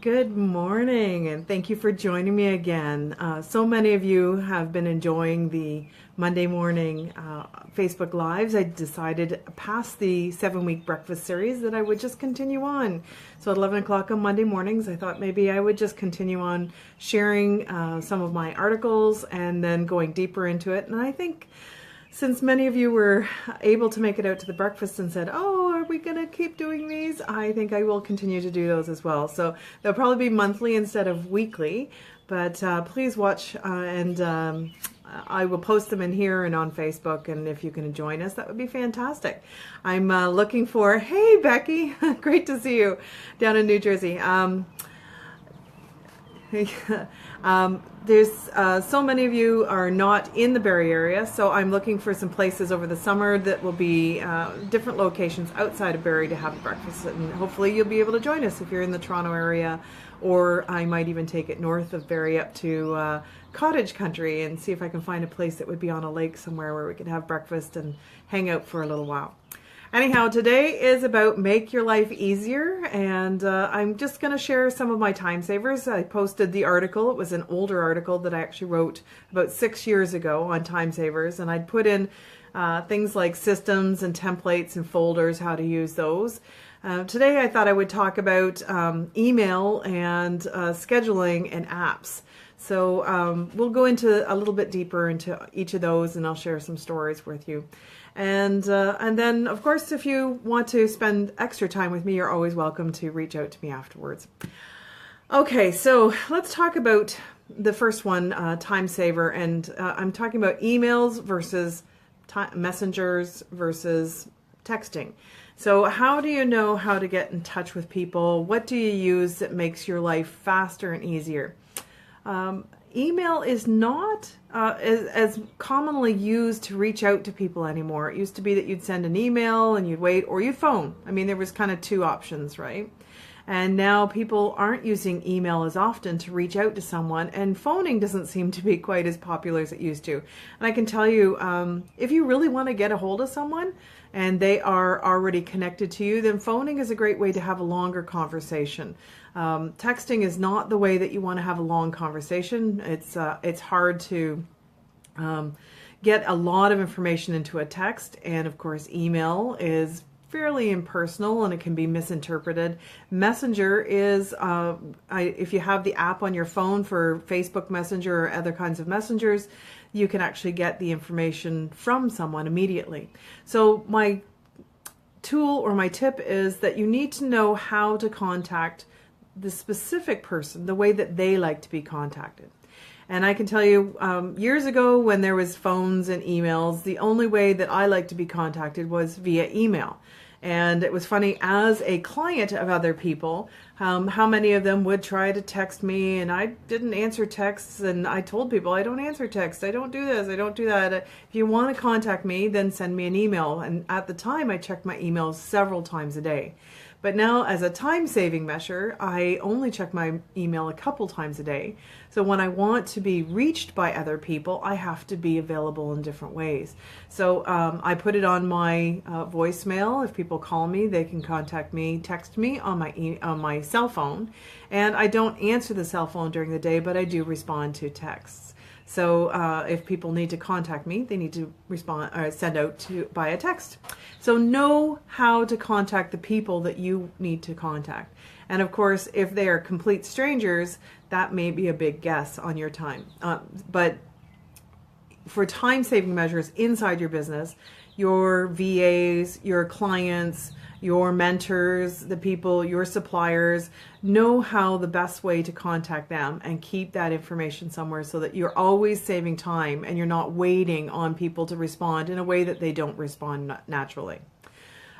Good morning, and thank you for joining me again. So many of you have been enjoying the Monday morning Facebook Lives. I decided past the 7-week breakfast series that I would just continue on. So at 11 o'clock on Monday mornings, I thought maybe I would just continue on sharing some of my articles and then going deeper into it. And I think since many of you were able to make it out to the breakfast and said, oh, are we going to keep doing these? I think I will continue to do those as well. So they'll probably be monthly instead of weekly, but please watch and I will post them in here and on Facebook. And if you can join us, that would be fantastic. I'm looking for, hey, Becky, great to see you down in New Jersey. There's so many of you are not in the Barrie area, so I'm looking for some places over the summer that will be different locations outside of Barrie to have breakfast, and hopefully you'll be able to join us if you're in the Toronto area, or I might even take it north of Barrie up to cottage country and see if I can find a place that would be on a lake somewhere where we could have breakfast and hang out for a little while. Anyhow, today is about make your life easier, and I'm just going to share some of my time savers. I posted the article. It was an older article that I actually wrote about 6 years ago on time savers, and I'd put in things like systems and templates and folders, how to use those. Today I thought I would talk about email and scheduling and apps. So we'll go into a little bit deeper into each of those, and I'll share some stories with you. And then, of course, if you want to spend extra time with me, you're always welcome to reach out to me afterwards. Okay, so let's talk about the first one, time saver. And I'm talking about emails versus messengers versus texting. So how do you know how to get in touch with people? What do you use that makes your life faster and easier? Email is not as commonly used to reach out to people anymore. It used to be that you'd send an email and you'd wait, or you'd phone. I mean, there was kind of two options, right? And now people aren't using email as often to reach out to someone, and phoning doesn't seem to be quite as popular as it used to. And I can tell you, if you really want to get a hold of someone and they are already connected to you, then phoning is a great way to have a longer conversation. Texting is not the way that you want to have a long conversation. It's hard to get a lot of information into a text, and of course email is fairly impersonal and it can be misinterpreted. Messenger is, if you have the app on your phone for Facebook Messenger or other kinds of messengers, you can actually get the information from someone immediately. So my tool or my tip is that you need to know how to contact the specific person the way that they like to be contacted. And I can tell you, years ago when there was phones and emails, the only way that I liked to be contacted was via email. And it was funny, as a client of other people, how many of them would try to text me, and I didn't answer texts, and I told people, I don't answer texts, I don't do this, I don't do that. If you want to contact me, then send me an email. And at the time, I checked my emails several times a day. But now, as a time-saving measure, I only check my email a couple times a day. So when I want to be reached by other people, I have to be available in different ways. So I put it on my voicemail. If people call me, they can contact me, text me on my cell phone. And I don't answer the cell phone during the day, but I do respond to texts. So if people need to contact me, they need to respond or send out by a text. So know how to contact the people that you need to contact. And of course, if they are complete strangers, that may be a big guess on your time. But for time-saving measures inside your business, your VAs, your clients, your mentors, the people, your suppliers, know how the best way to contact them and keep that information somewhere so that you're always saving time and you're not waiting on people to respond in a way that they don't respond naturally.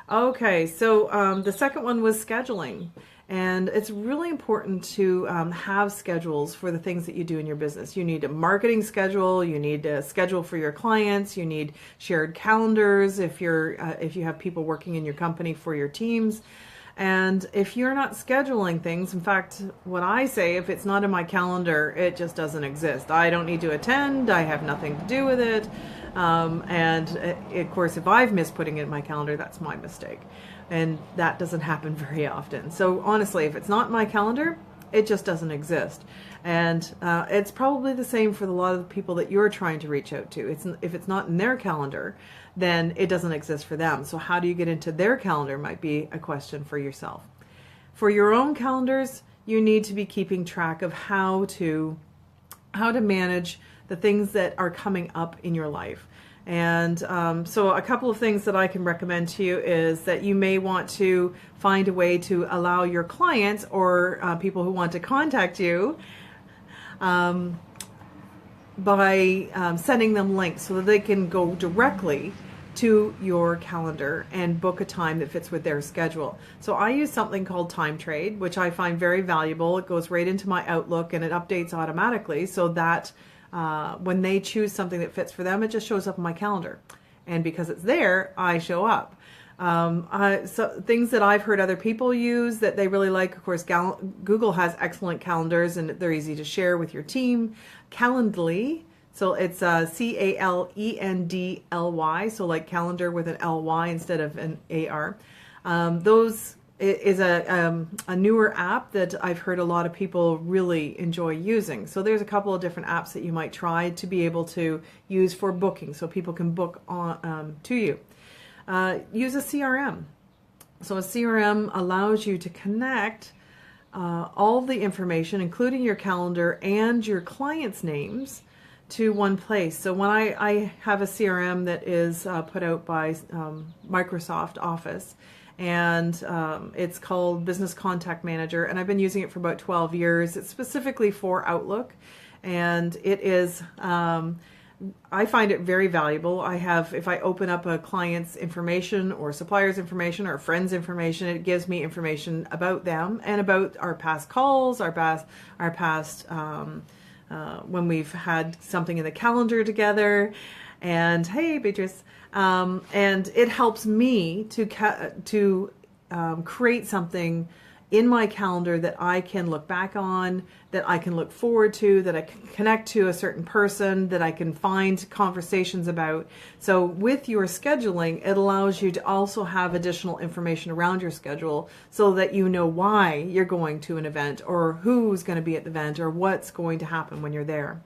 Okay, so the second one was scheduling. And it's really important to have schedules for the things that you do in your business. You need a marketing schedule. You need a schedule for your clients. You need shared calendars if you have people working in your company for your teams. And if you're not scheduling things, in fact, what I say, if it's not in my calendar, it just doesn't exist. I don't need to attend. I have nothing to do with it. And of course, if I've missed putting it in my calendar, that's my mistake. And that doesn't happen very often. So honestly, if it's not in my calendar, it just doesn't exist. And it's probably the same for a lot of the people that you're trying to reach out to. If it's not in their calendar, then it doesn't exist for them. So how do you get into their calendar might be a question for yourself. For your own calendars, you need to be keeping track of how to manage the things that are coming up in your life. And so a couple of things that I can recommend to you is that you may want to find a way to allow your clients or people who want to contact you by sending them links so that they can go directly to your calendar and book a time that fits with their schedule. So I use something called Time Trade, which I find very valuable. It goes right into my Outlook and it updates automatically so that when they choose something that fits for them, it just shows up in my calendar. And because it's there, I show up. So things that I've heard other people use that they really like, of course, Google has excellent calendars and they're easy to share with your team. Calendly, so it's Calendly, so like calendar with an LY instead of an AR. Those is a newer app that I've heard a lot of people really enjoy using. So there's a couple of different apps that you might try to be able to use for booking so people can book on to you. Use a CRM. So a CRM allows you to connect all the information, including your calendar and your clients' names, to one place. So when I have a CRM that is put out by Microsoft Office, and it's called Business Contact Manager, and I've been using it for about 12 years. It's specifically for Outlook, and it is, I find it very valuable. If I open up a client's information or supplier's information or friend's information, it gives me information about them and about our past calls, our past when we've had something in the calendar together, and hey, Beatrice, and it helps me to create something in my calendar that I can look back on, that I can look forward to, that I can connect to a certain person, that I can find conversations about. So with your scheduling, it allows you to also have additional information around your schedule so that you know why you're going to an event or who's going to be at the event or what's going to happen when you're there.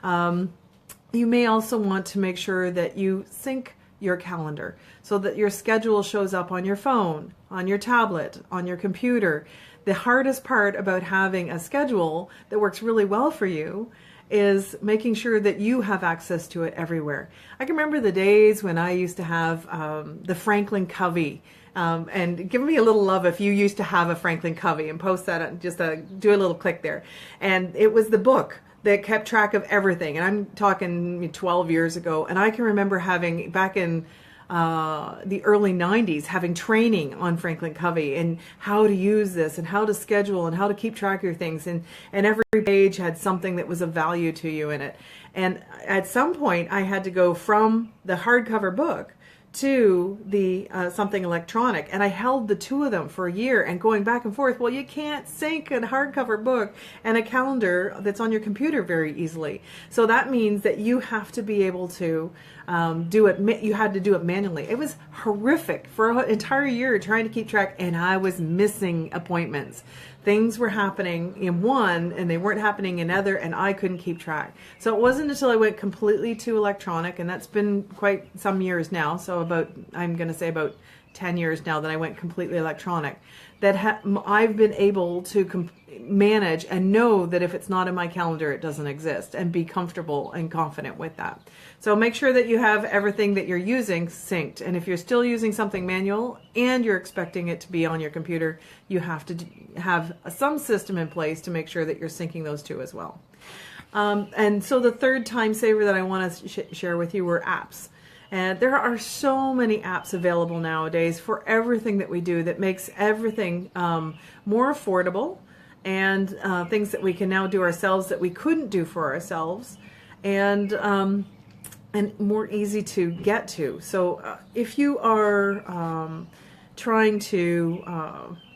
You may also want to make sure that you sync your calendar so that your schedule shows up on your phone, on your tablet, on your computer. The hardest part about having a schedule that works really well for you is making sure that you have access to it everywhere. I can remember the days when I used to have the Franklin Covey. And give me a little love if you used to have a Franklin Covey, and post that, just do a little click there. And it was the book that kept track of everything. And I'm talking 12 years ago. And I can remember having, back in the early 90s, having training on Franklin Covey and how to use this and how to schedule and how to keep track of your things. And every page had something that was of value to you in it. And at some point, I had to go from the hardcover book to the something electronic, and I held the two of them for a year and going back and forth. Well, you can't sync a hardcover book and a calendar that's on your computer very easily. So that means that you have to be able to do it. You had to do it manually. It was horrific for an entire year trying to keep track, and I was missing appointments. Things were happening in one and they weren't happening in other, and I couldn't keep track. So it wasn't until I went completely to electronic, and that's been quite some years now, so I'm going to say about 10 years now that I went completely electronic, that I've been able to manage and know that if it's not in my calendar, it doesn't exist, and be comfortable and confident with that. So make sure that you have everything that you're using synced. And if you're still using something manual and you're expecting it to be on your computer, you have to have some system in place to make sure that you're syncing those two as well. And so the third time saver that I want to share with you were apps. And there are so many apps available nowadays for everything that we do that makes everything more affordable, and things that we can now do ourselves that we couldn't do for ourselves, and more easy to get to. So if you are trying to,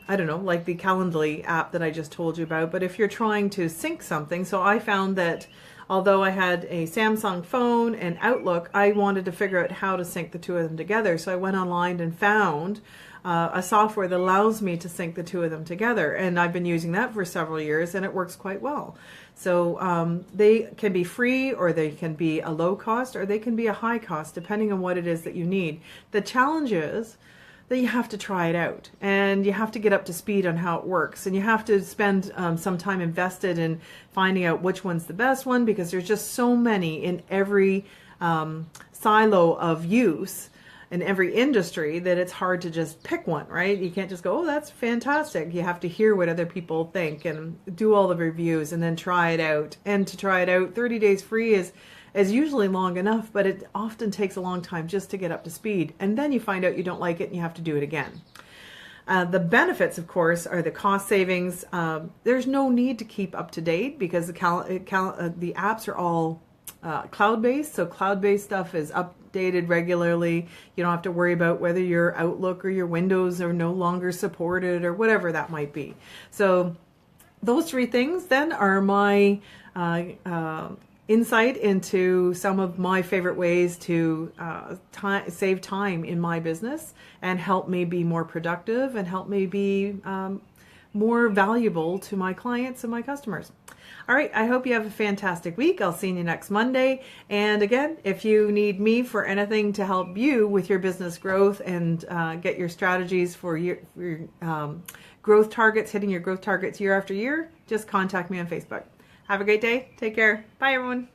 I don't know, like the Calendly app that I just told you about, but if you're trying to sync something, so I found that although I had a Samsung phone and Outlook, I wanted to figure out how to sync the two of them together. So I went online and found a software that allows me to sync the two of them together. And I've been using that for several years, and it works quite well. So they can be free, or they can be a low cost, or they can be a high cost, depending on what it is that you need. The challenge is that you have to try it out, and you have to get up to speed on how it works, and you have to spend some time invested in finding out which one's the best one, because there's just so many in every silo of use in every industry that it's hard to just pick one, right? You can't just go, oh, that's fantastic. You have to hear what other people think and do all the reviews and then try it out. And to try it out, 30 days free is usually long enough, but it often takes a long time just to get up to speed. And then you find out you don't like it and you have to do it again. The benefits, of course, are the cost savings. There's no need to keep up to date because the apps are all cloud-based. So cloud-based stuff is updated regularly. You don't have to worry about whether your Outlook or your Windows are no longer supported or whatever that might be. So those three things then are my insight into some of my favorite ways to save time in my business and help me be more productive and help me be more valuable to my clients and my customers. All right, I hope you have a fantastic week. I'll see you next Monday. And again, if you need me for anything to help you with your business growth and get your strategies for your growth targets, hitting your growth targets year after year, just contact me on Facebook. Have a great day. Take care. Bye, everyone.